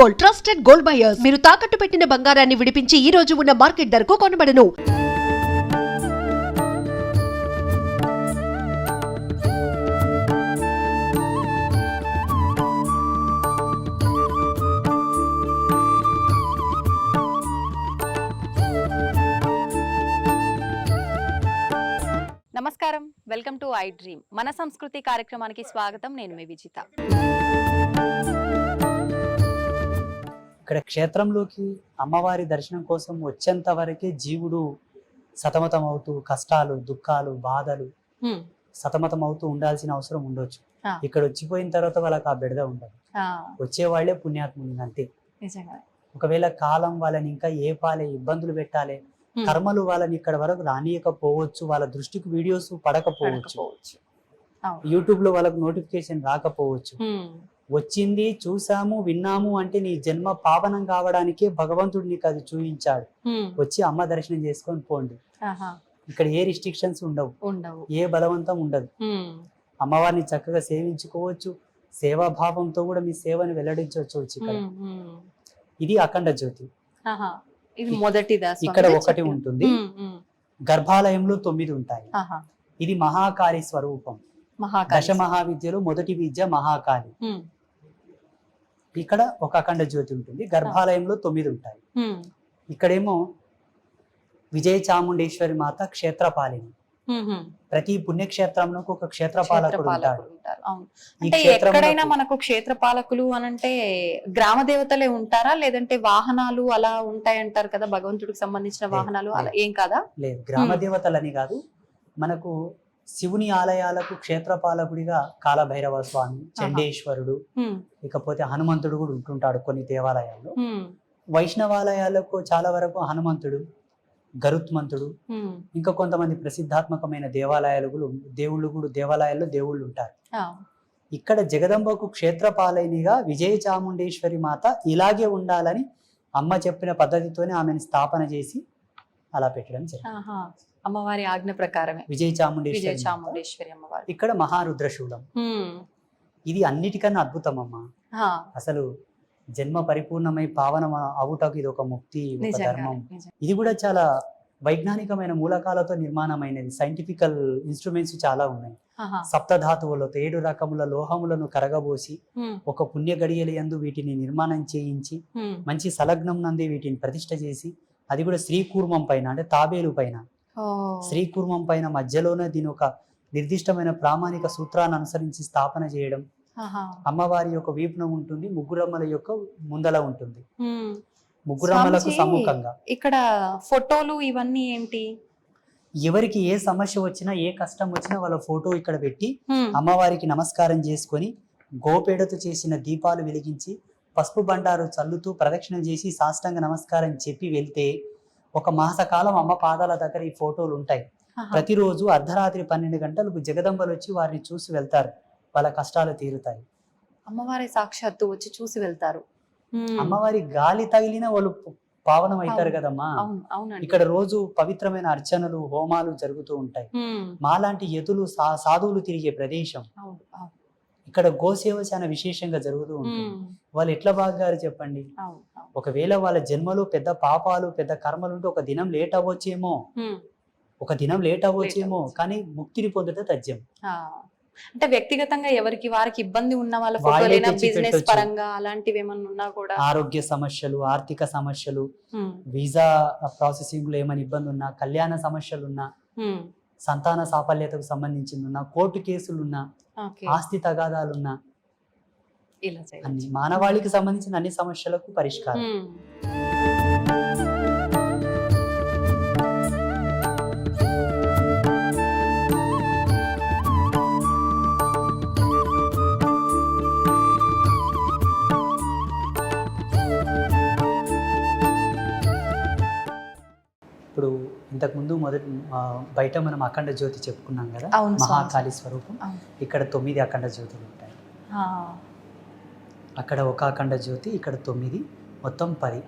Gold, trusted gold buyers. మీరు తాకట్టు పెట్టిన బంగారాన్ని విడిపించి ఈ రోజు ఉన్న మార్కెట్ ధరకు కొనబడను. నమస్కారం, వెల్కమ్ టు ఐ డ్రీమ్. మన సంస్కృతి కార్యక్రమానికి స్వాగతం. నేను మీ విజిత. ఇక్కడ క్షేత్రంలోకి అమ్మవారి దర్శనం కోసం వచ్చేంత వరకే జీవుడు సతమతం అవుతూ కష్టాలు, దుఃఖాలు, బాధలు సతమతం అవుతూ ఉండాల్సిన అవసరం ఉండొచ్చు. ఇక్కడ వచ్చిపోయిన తర్వాత వాళ్ళకి ఆ బెడద ఉండదు. వచ్చే వాళ్ళే పుణ్యాత్ములు అంతే. ఒకవేళ కాలం వాళ్ళని ఇంకా ఏపాలే, ఇబ్బందులు పెట్టాలి, కర్మలు వాళ్ళని ఇక్కడ వరకు రానియకపోవచ్చు, వాళ్ళ దృష్టికి వీడియోస్ పడకపోవచ్చు, యూట్యూబ్ లో వాళ్ళకు నోటిఫికేషన్ రాకపోవచ్చు. వచ్చింది, చూసాము, విన్నాము అంటే నీ జన్మ పావనం కావడానికే భగవంతుడు నీకు అది చూపించాడు. వచ్చి అమ్మ దర్శనం చేసుకొని పోండి. ఇక్కడ ఏ రిస్ట్రిక్షన్స్ ఉండవు, ఏ బలవంతం ఉండదు. అమ్మవారిని చక్కగా సేవించుకోవచ్చు, సేవాభావంతో కూడా మీ సేవని వెల్లడించవచ్చు. ఇక్కడ ఇది అఖండ జ్యోతి. ఇది మొదటిదా? ఇక్కడ ఒకటి ఉంటుంది, గర్భాలయంలో 9 ఉంటాయి. ఇది మహాకాళి స్వరూపం. దశ మహావిద్యలో మొదటి విద్య మహాకాళి. ఇక్కడ ఒక అఖండ జ్యోతి ఉంటుంది, గర్భాలయంలో 9 ఉంటాయి. ఇక్కడేమో విజయ చాముండేశ్వరి మాత క్షేత్రపాలిని. ప్రతి పుణ్యక్షేత్రంలో ఒక క్షేత్రపాలకుడు ఉంటాడు. అంటే ఎక్కడైనా మనకు క్షేత్రపాలకులు అనంటే గ్రామ దేవతలే ఉంటారా, లేదంటే వాహనాలు అలా ఉంటాయంటారు కదా, భగవంతుడికి సంబంధించిన వాహనాలు అలా ఏం కాదా? లేదు, గ్రామ దేవతలని కాదు. మనకు శివుని ఆలయాలకు క్షేత్రపాలకుడిగా కాలభైరవ స్వామి, చండేశ్వరుడు, ఇకపోతే హనుమంతుడు కూడా ఉంటుంటాడు కొన్ని దేవాలయాల్లో. వైష్ణవాలయాలకు చాలా వరకు హనుమంతుడు, గరుత్మంతుడు, ఇంకా కొంతమంది ప్రసిద్ధాత్మకమైన దేవాలయాల్లో దేవుళ్ళు ఉంటారు. ఇక్కడ జగదంబకు క్షేత్రపాలనిగా విజయ చాముండేశ్వరి మాత ఇలాగే ఉండాలని అమ్మ చెప్పిన పద్ధతితోనే ఆమెను స్థాపన చేసి అలా పెట్టడం జరిగింది. అమ్మవారి ఆజ్ఞ ప్రకారమే విజయ చాముండేశ్వరి అమ్మవారి. ఇక్కడ మహారుద్రశూలం. ఇది అన్నిటికన్నా అద్భుతం అమ్మ. అసలు జన్మ పరిపూర్ణమై పావనం అవుటకు ఇది ఒక ముక్తి, ఒక ధర్మం. ఇది కూడా చాలా వైజ్ఞానికమైన మూలకాలతో నిర్మాణమైనది. సైంటిఫికల్ ఇన్స్ట్రుమెంట్స్ చాలా ఉన్నాయి. సప్తధాతువులతో 7 రకముల లోహములను కరగబోసి ఒక పుణ్య గడియల యందు వీటిని నిర్మాణం చేయించి మంచి సలగ్నం నందే వీటిని ప్రతిష్ఠ చేసి, అది కూడా శ్రీకూర్మం పైన, అంటే తాబేలు పైన, శ్రీకూర్మం పైన మధ్యలోనే దీని ఒక నిర్దిష్టమైన ప్రామాణిక సూత్రాన్ని అనుసరించి స్థాపన చేయడం. అమ్మవారి యొక్క వీపున ఉంటుంది, ముగ్గురమ్మల యొక్క ముందల ఉంటుంది. ముగ్గురమ్మలకు సమ్ముఖంగా ఇక్కడ ఫోటోలు ఇవన్నీ ఏంటి? ఎవరికి ఏ సమస్య వచ్చినా, ఏ కష్టం వచ్చినా వాళ్ళ ఫోటో ఇక్కడ పెట్టి అమ్మవారికి నమస్కారం చేసుకొని గోపేడతో చేసిన దీపాలు వెలిగించి పసుపు బండారు చల్లుతూ ప్రదక్షిణ చేసి సాష్టాంగ నమస్కారం చెప్పి వెళ్తే ఒక మాసకాలం అమ్మ పాదాల దగ్గర ఈ ఫోటోలు ఉంటాయి. ప్రతిరోజు అర్ధరాత్రి 12 గంటలకు జగదంబలు వచ్చి వారిని చూసి వెళ్తారు. వాళ్ళ కష్టాలు తీరుతాయి. అమ్మవారి సాక్షాత్తు వచ్చి చూసి వెళ్తారు. అమ్మవారి గాలి తగిలిన వాళ్ళు పావనం అవుతారు కదమ్మా. ఇక్కడ రోజు పవిత్రమైన అర్చనలు, హోమాలు జరుగుతూ ఉంటాయి. మాలాంటి యతులు, సాధువులు తిరిగే ప్రదేశం. ఇక్కడ గోసేవ చాలా విశేషంగా జరుగుతూ ఉంటుంది. వాళ్ళు ఎట్లా బాగారు చెప్పండి. ఒకవేళ వాళ్ళ జన్మలో పెద్ద పాపాలు, పెద్ద కర్మలు ఉంటే ఒక దినం లేట్ అవ్వచ్చేమో, కానీ ముక్తిని పొందడం తథ్యం. అంటే వ్యక్తిగతంగా ఎవరికి వారికి ఇబ్బంది ఉన్న వాళ్ళ ఫోటోలైనా, బిజినెస్ పరంగా అలాంటివి ఏమన్నా ఉన్నా కూడా, ఆరోగ్య సమస్యలు, ఆర్థిక సమస్యలు, వీసా ప్రాసెసింగ్ లో ఏమైనా ఇబ్బంది ఉన్నా, కళ్యాణ సమస్యలు ఉన్నా, సంతాన సాఫల్యతకు సంబంధించింది ఉన్నా, కోర్టు కేసులున్నా, ఆస్తి తగాదాలున్నా, అన్ని మానవాళికి సంబంధించిన అన్ని సమస్యలకు పరిష్కారం. ఇప్పుడు ఇంతకుముందు బయట మనం అఖండ జ్యోతి చెప్పుకున్నాం కదా, మహాకాళి స్వరూపం. ఇక్కడ 9 అఖండ జ్యోతులు ఉంటాయి. అక్కడ ఒక అఖండ జ్యోతి, ఇక్కడ 9, మొత్తం 10.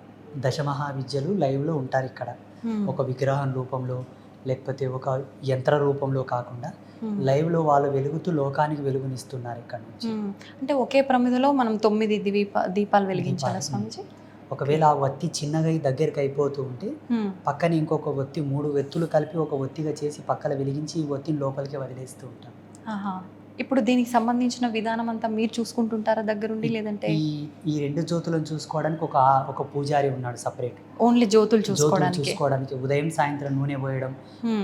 దశమహావిద్యలు లైవ్లో ఉంటారు ఇక్కడ. ఒక విగ్రహం రూపంలో లేకపోతే ఒక యంత్ర రూపంలో కాకుండా లైవ్ లో వాళ్ళు వెలుగుతూ లోకానికి వెలుగునిస్తున్నారు ఇక్కడ నుంచి. అంటే ఒకే ప్రమిదలో మనం 9 దీపాలు వెలిగించాలా స్వామిజీ? ఒకవేళ ఆ ఒత్తి చిన్నగా దగ్గరికి అయిపోతూ ఉంటే పక్కన ఇంకొక ఒత్తి 3 వెత్తులు కలిపి ఒక ఒత్తిగా చేసి పక్కన వెలిగించి ఈ ఒత్తిని లోపలికి వదిలేస్తూ ఉంటాం. ఇప్పుడు దీనికి సంబంధించిన విధానం అంతా మీరు చూసుకుంటుంటారా దగ్గరుండి, లేదంటే ఈ 2 జ్యోతులను చూసుకోవడానికి ఒక పూజారి ఉన్నాడు సపరేట్. ఓన్లీ జ్యోతులు చూసుకోవడానికి ఉదయం సాయంత్రం నూనె పోయడం,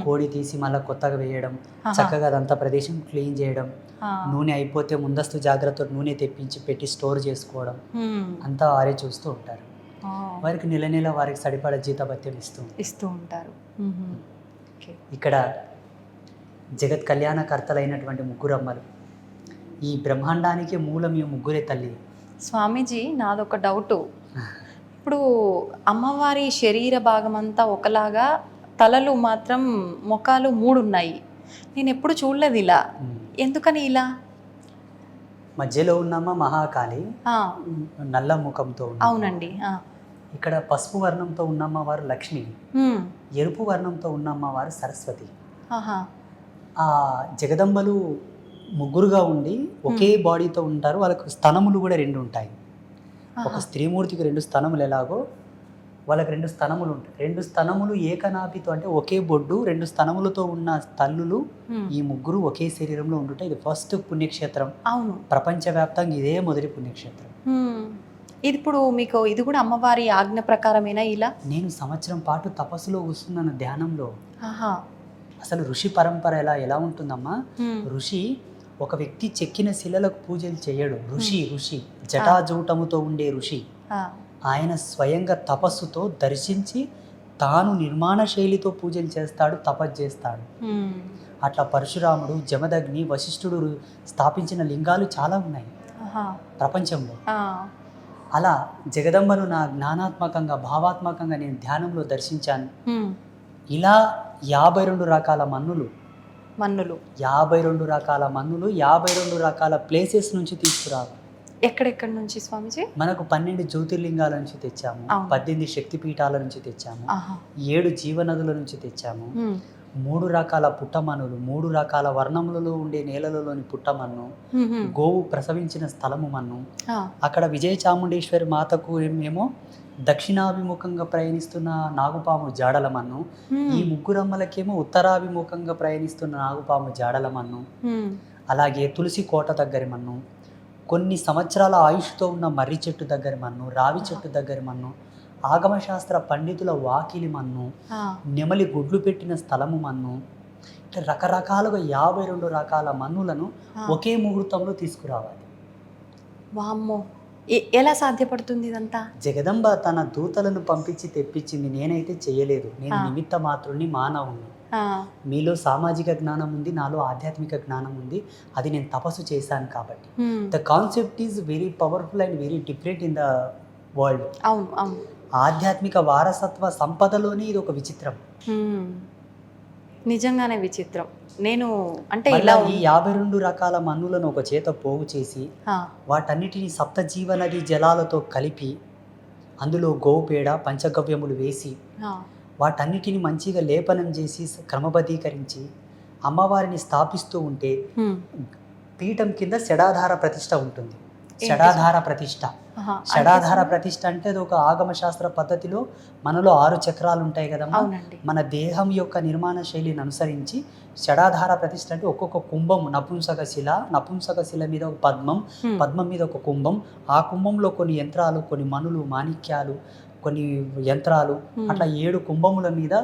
కోడి తీసి మళ్ళీ కొత్తగా వేయడం, చక్కగా అదంతా ప్రదేశం క్లీన్ చేయడం, నూనె అయిపోతే ముందస్తు జాగ్రత్త నూనె తెప్పించి పెట్టి స్టోర్ చేసుకోవడం అంతా వారే చూస్తూ ఉంటారు. వారికి నెల నెల వారికి సరిపడా జీతభత్యం ఇస్తూ ఉంటారు. ఇక్కడ జగత్ కళ్యాణకర్తలైనటువంటి ముగ్గురమ్మలు, ఈ బ్రహ్మాండానికి మూలం ఈ ముగ్గురే తల్లి. స్వామీజీ, నాదొక డౌటు. ఇప్పుడు అమ్మవారి శరీర భాగం అంతా ఒకలాగా, తలలు మాత్రం ముఖాలు 3 ఉన్నాయి. నేను ఎప్పుడు చూడలేదు ఇలా. ఎందుకని ఇలా? మధ్యలో ఉన్నమ్మ మహాకాళి, నల్ల ముఖంతో. అవునండి. ఇక్కడ పసుపు వర్ణంతో ఉన్నమ్మ వారు లక్ష్మి, ఎరుపు వర్ణంతో ఉన్నమ్మ వారు సరస్వతి. ఆ జగదంబలు ముగ్గురుగా ఉండి ఒకే బాడీతో ఉంటారు. వాళ్ళకు స్తనములు కూడా 2 ఉంటాయి. ఒక స్త్రీమూర్తికి 2 స్తనములు ఎలాగో వాళ్ళకి 2 స్తనములు ఉంటాయి. 2 స్తనములు ఏకనాభితో, అంటే ఒకే బొడ్డు 2 స్తనములతో ఉన్న తల్లులు ఈ ముగ్గురు ఒకే శరీరంలో ఉంటుంటాయి. ఇది ఫస్ట్ పుణ్యక్షేత్రం. అవును, ప్రపంచవ్యాప్తంగా ఇదే మొదటి పుణ్యక్షేత్రం. ఇది ఇప్పుడు మీకు ఇది కూడా అమ్మవారి ఆజ్ఞ ప్రకారమేనా ఇలా? నేను సంవత్సరం పాటు తపస్సులో కూర్చున్నాను ధ్యానంలో. అసలు ఋషి పరంపర ఎలా ఉంటుందమ్మా? ఋషి ఒక వ్యక్తి చెక్కిన శిలలకు పూజలు చేయడు. ఋషి జటాజూటముతో ఉండే ఋషి. ఆయన స్వయంగా తపస్సుతో దర్శించి తాను నిర్మాణ శైలితో పూజలు చేస్తాడు, తపస్సు చేస్తాడు. అట్లా పరశురాముడు, జమదగ్ని, వశిష్ఠుడు స్థాపించిన లింగాలు చాలా ఉన్నాయి ప్రపంచంలో. అలా జగదంబను నా జ్ఞానాత్మకంగా, భావాత్మకంగా నేను ధ్యానంలో దర్శించాను. ఇలా 52 రకాల మన్నులు 52 రకాల మన్నులు 52 రకాల ప్లేసెస్ నుంచి తీసుకురావాలి. ఎక్కడెక్కడి నుంచి స్వామిజీ? మనకు 12 జ్యోతిర్లింగాల నుంచి తెచ్చాము, 18 శక్తిపీఠాల నుంచి తెచ్చాము, 7 జీవనదుల నుంచి తెచ్చాము, 3 రకాల పుట్టమన్నులు, 3 రకాల వర్ణములలో ఉండే నేలలలోని పుట్టమన్ను, గోవు ప్రసవించిన స్థలము మన్ను. అక్కడ విజయ చాముండేశ్వరి మాతకు ఏమో దక్షిణాభిముఖంగా ప్రయాణిస్తున్న నాగుపాము జాడల మన్ను, ఈ ముగ్గురమ్మలకేమో ఉత్తరాభిముఖంగా ప్రయాణిస్తున్న నాగుపాము జాడల మన్ను. అలాగే తులసి కోట దగ్గరి మన్ను, కొన్ని సంవత్సరాల ఆయుష్తో ఉన్న మర్రి చెట్టు దగ్గర మన్ను, రావి చెట్టు దగ్గర మన్ను, ఆగమశాస్త్ర పండితుల వాకిలి మన్ను, నెమలి గుడ్లు పెట్టిన స్థలము మన్ను. ఇట్లా రకరకాలుగా 52 రకాల మన్నులను ఒకే ముహూర్తంలో తీసుకురావాలి. వామ్మో, ఎలా సాధ్యపడుతుంది ఇదంతా? జగదంబ తన దూతలను పంపించి తెప్పించింది. నేనైతే చేయలేదు. నేను నిమిత్త మాత్రుని, మానవుని. మీలో సామాజిక జ్ఞానం ఉంది, నాలో ఆధ్యాత్మిక జ్ఞానం ఉంది. అది నేను తపస్సు చేశాను కాబట్టి. The concept is very powerful and very different in the world. ఆధ్యాత్మిక వారసత్వ సంపదలోనే ఇది ఒక విచిత్రం. నిజంగానే విచిత్రం. నేను అంటే ఇలా ఈ 52 రకాల మన్నులను ఒక చేత పోగు చేసి వాటన్నిటిని సప్తజీవ నది జలాలతో కలిపి అందులో గోపేడ, పంచగవ్యములు వేసి వాటన్నిటిని మంచిగా లేపనం చేసి క్రమబద్ధీకరించి అమ్మవారిని స్థాపిస్తూ ఉంటే పీఠం కింద షడాధార ప్రతిష్ఠ ఉంటుంది. షడాధార ప్రతిష్ఠ అంటే అది ఒక ఆగమ శాస్త్ర పద్ధతిలో మనలో 6 చక్రాలు ఉంటాయి కదమ్మా. మన దేహం యొక్క నిర్మాణ శైలిని అనుసరించి షడాధార ప్రతిష్ఠ అంటే ఒక్కొక్క కుంభం, నపుంసక శిల మీద ఒక పద్మం మీద ఒక కుంభం, ఆ కుంభంలో కొన్ని యంత్రాలు, కొన్ని మణులు, మాణిక్యాలు, కొన్ని యంత్రాలు, అట్లా 7 కుంభముల మీద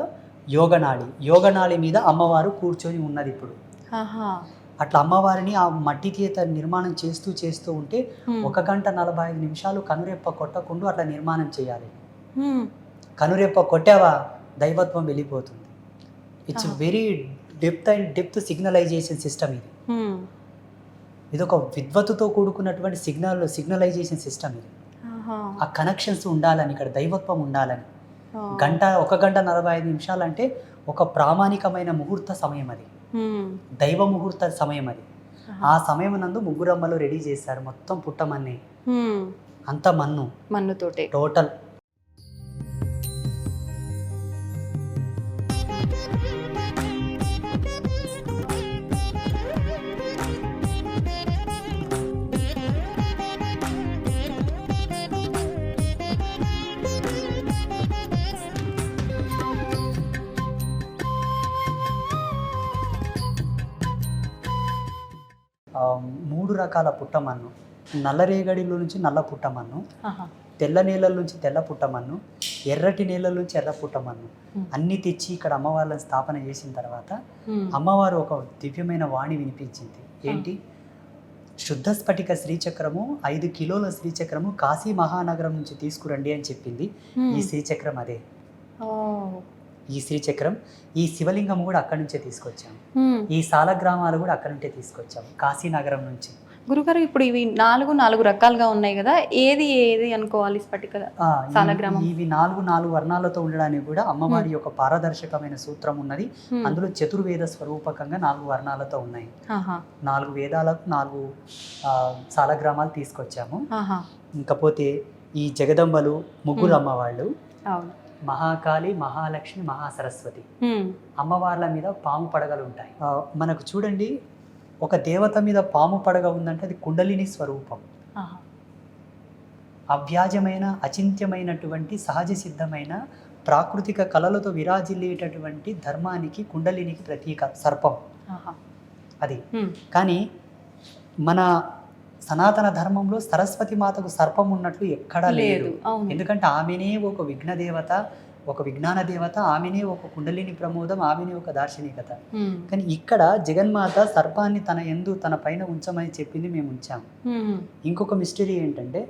యోగనాళి మీద అమ్మవారు కూర్చొని ఉన్నది. ఇప్పుడు అట్లా అమ్మవారిని ఆ మట్టి చేత నిర్మాణం చేస్తూ ఉంటే 1 గంట 45 నిమిషాలు కనురెప్ప కొట్టకుండా అట్లా నిర్మాణం చేయాలి. కనురెప్ప కొట్టావా దైవత్వం వెళ్ళిపోతుంది. It's very depth signalisation system ఇది. ఇది ఒక విద్వత్తుతో కూడుకున్నటువంటి సిగ్నలైజేషన్ సిస్టమ్ ఇది. ఆ కనెక్షన్స్ ఉండాలని, ఇక్కడ దైవత్వం ఉండాలని. 1 గంట 45 నిమిషాలు అంటే ఒక ప్రామాణికమైన ముహూర్త సమయం, అది దైవ ముహూర్త సమయం. అది ఆ సమయం నందు ముగ్గురమ్మలు రెడీ చేశారు. మొత్తం పుట్టమన్ని అంత మన్నుతోటే టోటల్. 3 రకాల పుట్టమన్ను, నల్లరేగడిలో నుంచి నల్ల పుట్టమన్ను, ఆహా. తెల్ల నేలల నుంచి తెల్ల పుట్టమన్ను, ఎర్రటి నేలల నుంచి ఎర్ర పుట్టమన్ను అన్నీ తెచ్చి ఇక్కడ అమ్మవార్లను స్థాపన చేసిన తర్వాత అమ్మవారు ఒక దివ్యమైన వాణి వినిపించింది. ఏంటి? శుద్ధ స్ఫటిక శ్రీచక్రము 5 కిలోల శ్రీచక్రము కాశీ మహానగరం నుంచి తీసుకురండి అని చెప్పింది. ఈ శ్రీచక్రం అదే. ఓ. ఈ శ్రీచక్రం, ఈ శివలింగం కూడా అక్కడి నుంచే తీసుకొచ్చాము. ఈ సాలగ్రామాలు కూడా అక్కడి నుంచే తీసుకొచ్చాము, కాశీనగరం నుంచి. గురుగారు, ఇప్పుడు ఇవి నాలుగు రకాలుగా ఉన్నాయి కదా, ఏది ఏది అనుకోవాలి? స్ఫటిక సాలగ్రామం. ఇవి నాలుగు వర్ణాలతో ఉండడానికి కూడా అమ్మవారి యొక్క పారదర్శకమైన సూత్రం ఉన్నది. అందులో చతుర్వేద స్వరూపకంగా 4 వర్ణాలతో ఉన్నాయి. 4 వేదాలకు 4 సాలగ్రామాలు తీసుకొచ్చాము. ఇంకపోతే ఈ జగదంబలు ముగ్గురు అమ్మవాళ్ళు, మహాకాళి, మహాలక్ష్మి, మహాసరస్వతి అమ్మవార్ల మీద పాము పడగలు ఉంటాయి. మనకు చూడండి, ఒక దేవత మీద పాము పడగ ఉందంటే అది కుండలిని స్వరూపం. అవ్యాజమైన, అచింత్యమైనటువంటి, సహజ సిద్ధమైన, ప్రాకృతిక కళలతో విరాజిల్లేటటువంటి ధర్మానికి, కుండలినికి ప్రతీక సర్పం అది. కానీ మన సనాతన ధర్మంలో సరస్వతి మాతకు సర్పం ఉన్నట్లు ఎక్కడా లేదు. ఎందుకంటే ఆమెనే ఒక విఘ్న దేవత, ఒక విజ్ఞాన దేవత, ఆమెనే ఒక కుండలిని ప్రమోదం, ఆమెనే ఒక దార్శనికత. కానీ ఇక్కడ జగన్మాత సర్పాన్ని తన పైన ఉంచమని చెప్పింది, మేము ఉంచాము. ఇంకొక మిస్టరీ ఏంటంటే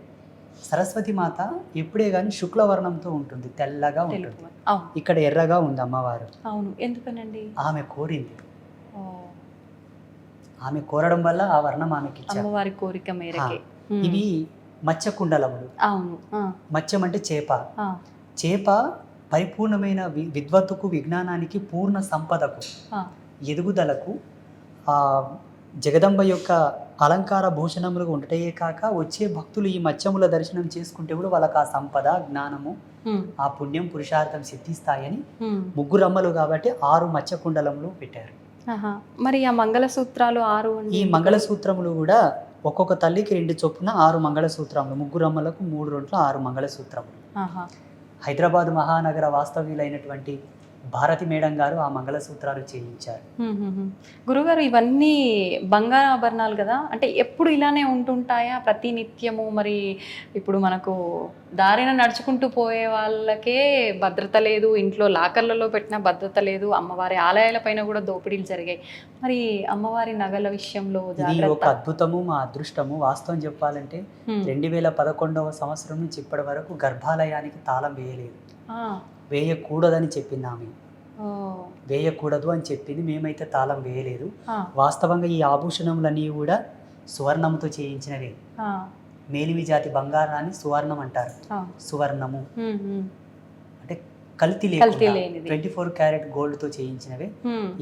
సరస్వతి మాత ఎప్పుడే కానీ శుక్లవర్ణంతో ఉంటుంది, తెల్లగా ఉంటుంది. ఇక్కడ ఎర్రగా ఉంది అమ్మవారు. ఎందుకనండి? ఆమె కోరింది. ఆమె కోరడం వల్ల ఆ వర్ణం ఆమెకి ఇచ్చారు. అమ్మవారి కోరిక మేరకే. ఇవి మత్స్య కుండలములు. మత్స్యం అంటే చేప. చేప పరిపూర్ణమైన విద్వత్తుకు, విజ్ఞానానికి, పూర్ణ సంపదకు, ఎదుగుదలకు జగదంబ యొక్క అలంకార భూషణములుగా ఉండటే కాక వచ్చే భక్తులు ఈ మత్స్యముల దర్శనం చేసుకుంటే కూడా వాళ్ళకి ఆ సంపద, జ్ఞానము, ఆ పుణ్యం, పురుషార్థం సిద్ధిస్తాయని ముగ్గురు అమ్మలు కాబట్టి 6 మత్స్య కుండలములు పెట్టారు. మరి ఆ మంగళసూత్రాలు 6? ఈ మంగళసూత్రములు కూడా ఒక్కొక్క తల్లికి 2 చొప్పున 6 మంగళసూత్రములు, ముగ్గురు అమ్మలకు 3 రొంట్లో 6 మంగళసూత్రములు. హైదరాబాద్ మహానగర వాస్తవ్యులైనటువంటి భారతి మేడం గారు ఆ మంగళసూత్రాలు చేయించారు. గురుగారు, ఇవన్నీ బంగారు ఆభరణాలు కదా, అంటే ఎప్పుడు ఇలానే ఉంటుంటాయా ప్రతి నిత్యము? మరి ఇప్పుడు మనకు దారిన నడుచుకుంటూ పోయే వాళ్ళకే భద్రత లేదు, ఇంట్లో లాకర్లలో పెట్టిన భద్రత లేదు, అమ్మవారి ఆలయాల పైన కూడా దోపిడీలు జరిగాయి. మరి అమ్మవారి నగల విషయంలో ఇది ఒక అద్భుతము, మా అదృష్టము. వాస్తవం చెప్పాలంటే 2011వ సంవత్సరం నుంచి ఇప్పటి వరకు గర్భాలయానికి తాళం వేయలేదు. వేయకూడదని చెప్పింది ఆమె. వేయకూడదు అని చెప్పింది, మేమైతే తాళం వేయలేదు. వాస్తవంగా ఈ ఆభూషణములన్నీ కూడా సువర్ణముతో చేయించినవే. మేలిమి జాతి బంగారాన్ని సువర్ణం అంటారు. సువర్ణము అంటే కల్తీ లేకుండా 24 క్యారెట్ గోల్డ్ తో చేయించినవే.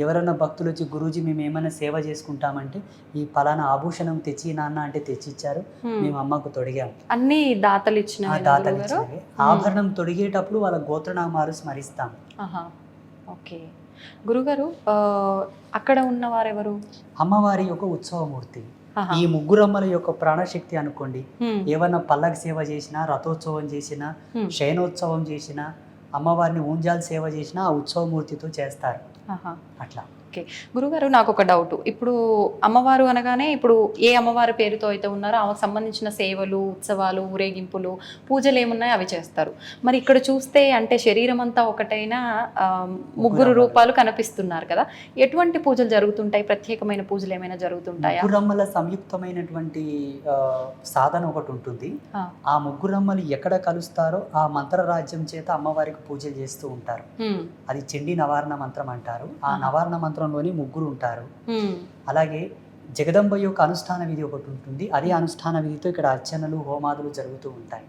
ఎవరైనా భక్తులు వచ్చి, గురూజీ మేము ఏమైనా సేవ చేసుకుంటామంటే ఈ పలానా ఆభూషణం తెచ్చి నాన్న అంటే తెచ్చిచ్చారు, మేము అమ్మకు తొడిగాము. అన్ని దాతలు ఇచ్చినవే. ఆభరణం తొడిగేటప్పుడు వాళ్ళ గోత్రనామాలు స్మరిస్తాం. ఓకే గురుగారు, అక్కడ ఉన్నవారెవరు? అమ్మవారి యొక్క ఉత్సవమూర్తి. ఈ ముగ్గురమ్మల యొక్క ప్రాణశక్తి అనుకోండి. ఏమన్నా పల్లకి సేవ చేసినా, రథోత్సవం చేసినా, శయనోత్సవం చేసినా, అమ్మవారిని ఊంజాల్ సేవ చేసినా ఆ ఉత్సవమూర్తితో చేస్తారు. అట్లా. ఓకే గురుగారు, నాకు ఒక డౌట్. ఇప్పుడు అమ్మవారు అనగానే ఇప్పుడు ఏ అమ్మవారి పేరుతో అయితే ఉన్నారో ఆమెకు సంబంధించిన సేవలు, ఉత్సవాలు, ఊరేగింపులు, పూజలు ఏమున్నాయో అవి చేస్తారు. మరి ఇక్కడ చూస్తే అంటే శరీరం అంతా ఒకటైనా ముగ్గురు రూపాలు కనిపిస్తున్నారు కదా, ఎటువంటి పూజలు జరుగుతుంటాయి? ప్రత్యేకమైన పూజలు ఏమైనా జరుగుతుంటాయా? ముగ్గురమ్మల సంయుక్తమైనటువంటి సాధన ఒకటి ఉంటుంది. ఆ ముగ్గురమ్మలు ఎక్కడ కలుస్తారో ఆ మంత్ర రాజ్యం చేత అమ్మవారికి పూజలు చేస్తూ ఉంటారు. అది చండీ నవారణ మంత్రం అంటారు. ఆ నవారణ మంత్రంలోని ముగ్గురు ఉంటారు. అలాగే జగదంబ యొక్క అనుష్ఠాన విధి ఒకటి ఉంటుంది. అదే అనుష్ఠాన విధితో ఇక్కడ అర్చనలు, హోమాదులు జరుగుతూ ఉంటాయి.